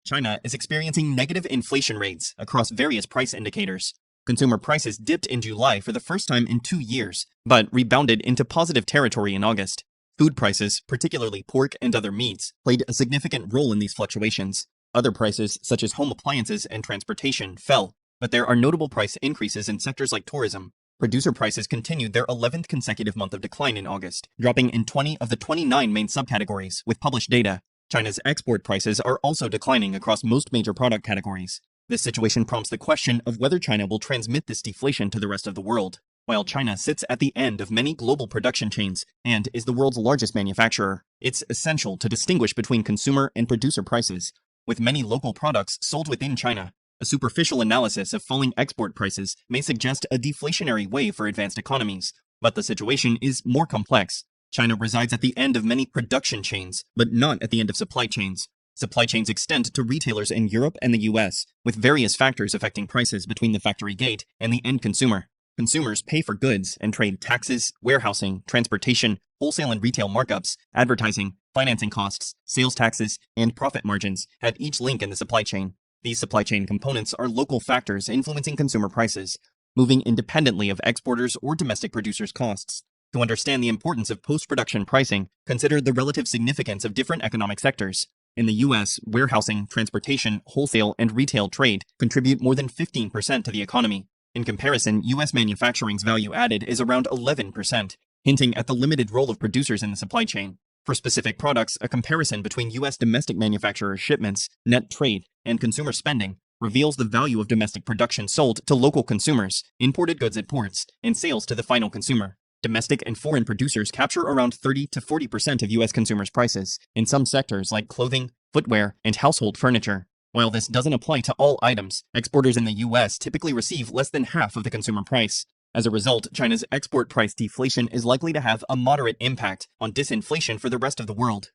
China is experiencing negative inflation rates across various price indicators. Consumer prices dipped in July for the first time in 2 years, but rebounded into positive territory in August. Food prices, particularly pork and other meats, played a significant role in these fluctuations. Other prices, such as home appliances and transportation, fell, but there are notable price increases in sectors like tourism. Producer prices continued their 11th consecutive month of decline in August, dropping in 20 of the 29 main subcategories, with published data. China's export prices are also declining across most major product categories. This situation prompts the question of whether China will transmit this deflation to the rest of the world. While China sits at the end of many global production chains and is the world's largest manufacturer, it's essential to distinguish between consumer and producer prices. With many local products sold within China, a superficial analysis of falling export prices may suggest a deflationary wave for advanced economies, but the situation is more complex. China resides at the end of many production chains, but not at the end of supply chains. Supply chains extend to retailers in Europe and the US, with various factors affecting prices between the factory gate and the end consumer. Consumers pay for goods and trade taxes, warehousing, transportation, wholesale and retail markups, advertising, financing costs, sales taxes, and profit margins at each link in the supply chain. These supply chain components are local factors influencing consumer prices, moving independently of exporters or domestic producers' costs. To understand the importance of post-production pricing, consider the relative significance of different economic sectors. In the US, warehousing, transportation, wholesale, and retail trade contribute more than 15% to the economy. In comparison, US manufacturing's value added is around 11%, hinting at the limited role of producers in the supply chain. For specific products, a comparison between US domestic manufacturers' shipments, net trade, and consumer spending reveals the value of domestic production sold to local consumers, imported goods at ports, and sales to the final consumer. Domestic and foreign producers capture around 30 to 40% of US consumers' prices in some sectors like clothing, footwear, and household furniture. While this doesn't apply to all items, exporters in the US typically receive less than half of the consumer price. As a result, China's export price deflation is likely to have a moderate impact on disinflation for the rest of the world.